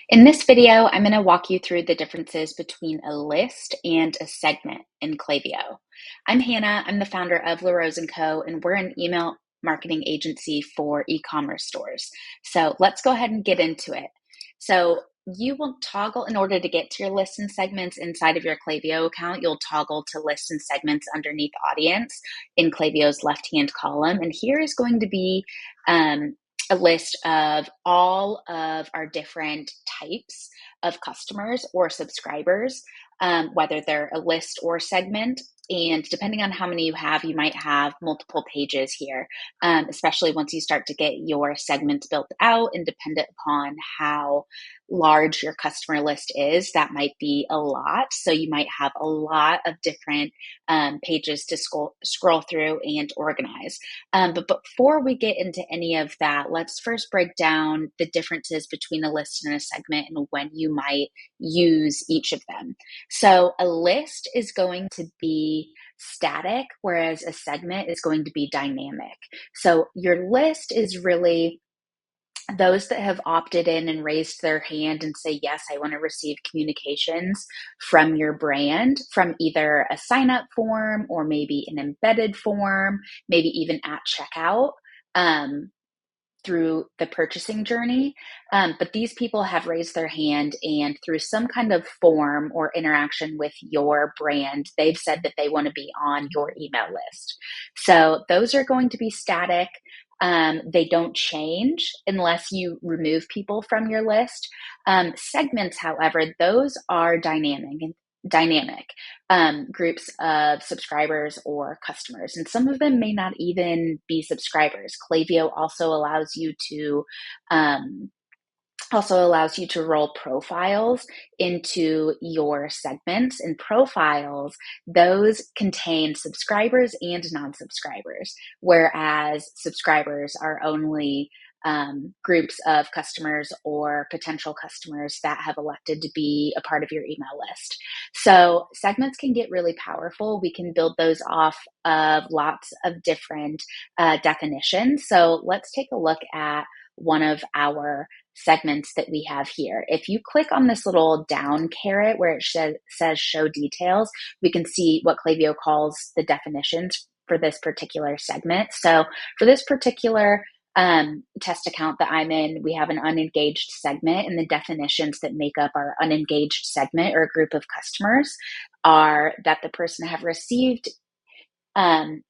In this video, I'm going to walk you through the differences between a list and a segment in Klaviyo. I'm Hannah. I'm the founder of LaRose Co, and we're an email marketing agency for e-commerce stores. So let's go ahead and get into it. So you will toggle in order to get to your lists and segments inside of your Klaviyo account. You'll toggle to lists and segments underneath audience in Klaviyo's left-hand column. And here is going to be a list of all of our different types of customers or subscribers, whether they're a list or segment. And depending on how many you have, you might have multiple pages here, especially once you start to get your segments built out and dependent upon how large your customer list is, that might be a lot. So you might have a lot of different pages to scroll through and organize. But before we get into any of that, let's first break down the differences between a list and a segment and when you might use each of them. So a list is going to be static, whereas a segment is going to be dynamic. So your list is really those that have opted in and raised their hand and say, yes, I want to receive communications from your brand, from either a sign-up form or maybe an embedded form, maybe even at checkout, through the purchasing journey. But these people have raised their hand, and through some kind of form or interaction with your brand, they've said that they want to be on your email list. So those are going to be static. They don't change unless you remove people from your list. Segments, however, those are dynamic groups of subscribers or customers, and some of them may not even be subscribers. Klaviyo also allows you to roll profiles into your segments, and profiles, those contain subscribers and non-subscribers, whereas subscribers are only groups of customers or potential customers that have elected to be a part of your email list. So segments can get really powerful. We can build those off of lots of different definitions. So let's take a look at one of our segments that we have here. If you click on this little down caret where it says show details, we can see what Klaviyo calls the definitions for this particular segment. So for this particular test account that I'm in, we have an unengaged segment, and the definitions that make up our unengaged segment or a group of customers are that the person have received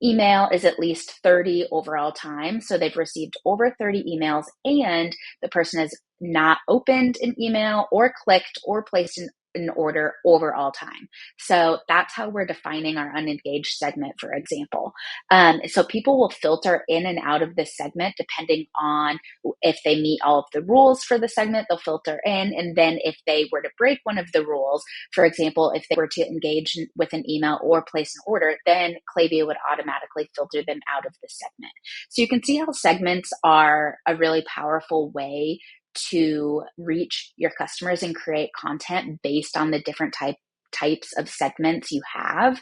email is at least 30 overall times. So they've received over 30 emails, and the person has not opened an email or clicked or placed an order overall time. So that's how we're defining our unengaged segment, for example. So people will filter in and out of this segment depending on if they meet all of the rules for the segment, they'll filter in. And then if they were to break one of the rules, for example, if they were to engage with an email or place an order, then Klaviyo would automatically filter them out of the segment. So you can see how segments are a really powerful way to reach your customers and create content based on the different types of segments you have.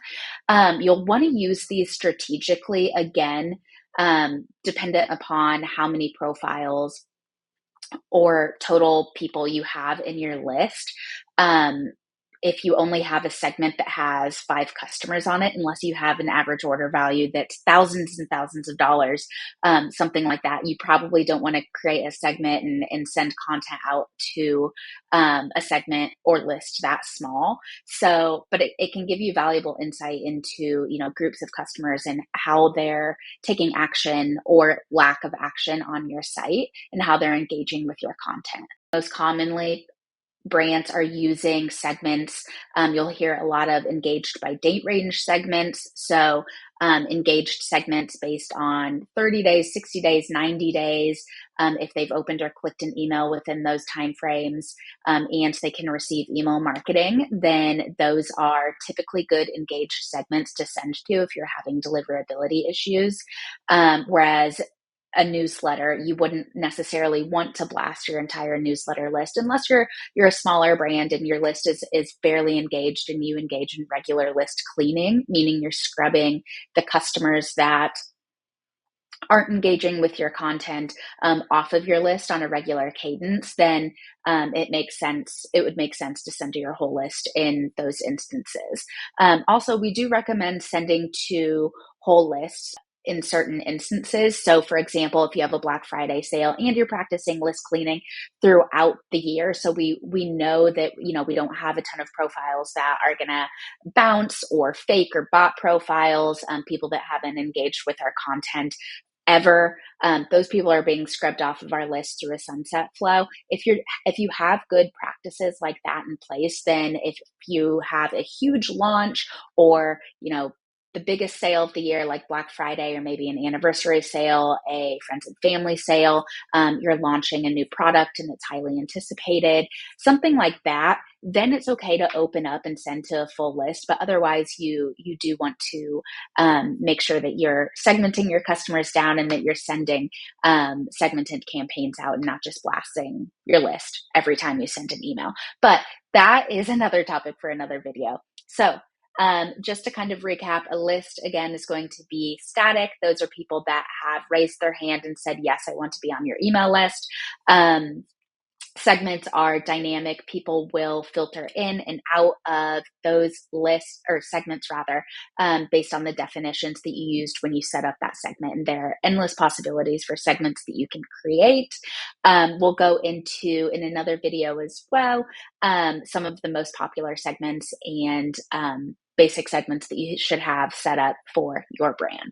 You'll want to use these strategically, again, dependent upon how many profiles or total people you have in your list. If you only have a segment that has 5 customers on it, unless you have an average order value that's thousands and thousands of dollars, something like that, you probably don't want to create a segment and send content out to a segment or list that small. So, but it can give you valuable insight into, groups of customers and how they're taking action or lack of action on your site and how they're engaging with your content. Most commonly, brands are using segments. You'll hear a lot of engaged by date range segments. So engaged segments based on 30 days, 60 days, 90 days, if they've opened or clicked an email within those timeframes, and they can receive email marketing, then those are typically good engaged segments to send to if you're having deliverability issues. Whereas a newsletter, you wouldn't necessarily want to blast your entire newsletter list unless you're a smaller brand and your list is fairly engaged and you engage in regular list cleaning, meaning you're scrubbing the customers that aren't engaging with your content off of your list on a regular cadence, then it would make sense to send to your whole list in those instances. Also, we do recommend sending to whole lists in certain instances. So for example, if you have a Black Friday sale and you're practicing list cleaning throughout the year, so we know that, we don't have a ton of profiles that are going to bounce, or fake or bot profiles, people that haven't engaged with our content ever. Those people are being scrubbed off of our list through a sunset flow. If you have good practices like that in place, then if you have a huge launch, or the biggest sale of the year, like Black Friday, or maybe an anniversary sale, a friends and family sale, you're launching a new product and it's highly anticipated, something like that, then it's okay to open up and send to a full list. But otherwise, you do want to make sure that you're segmenting your customers down, and that you're sending segmented campaigns out, and not just blasting your list every time you send an email. But that is another topic for another video. So just to kind of recap, a list, again, is going to be static. Those are people that have raised their hand and said, yes, I want to be on your email list. Segments are dynamic. People will filter in and out of those lists, or segments rather, based on the definitions that you used when you set up that segment. And there are endless possibilities for segments that you can create. We'll go into, in another video as well, some of the most popular segments and basic segments that you should have set up for your brand.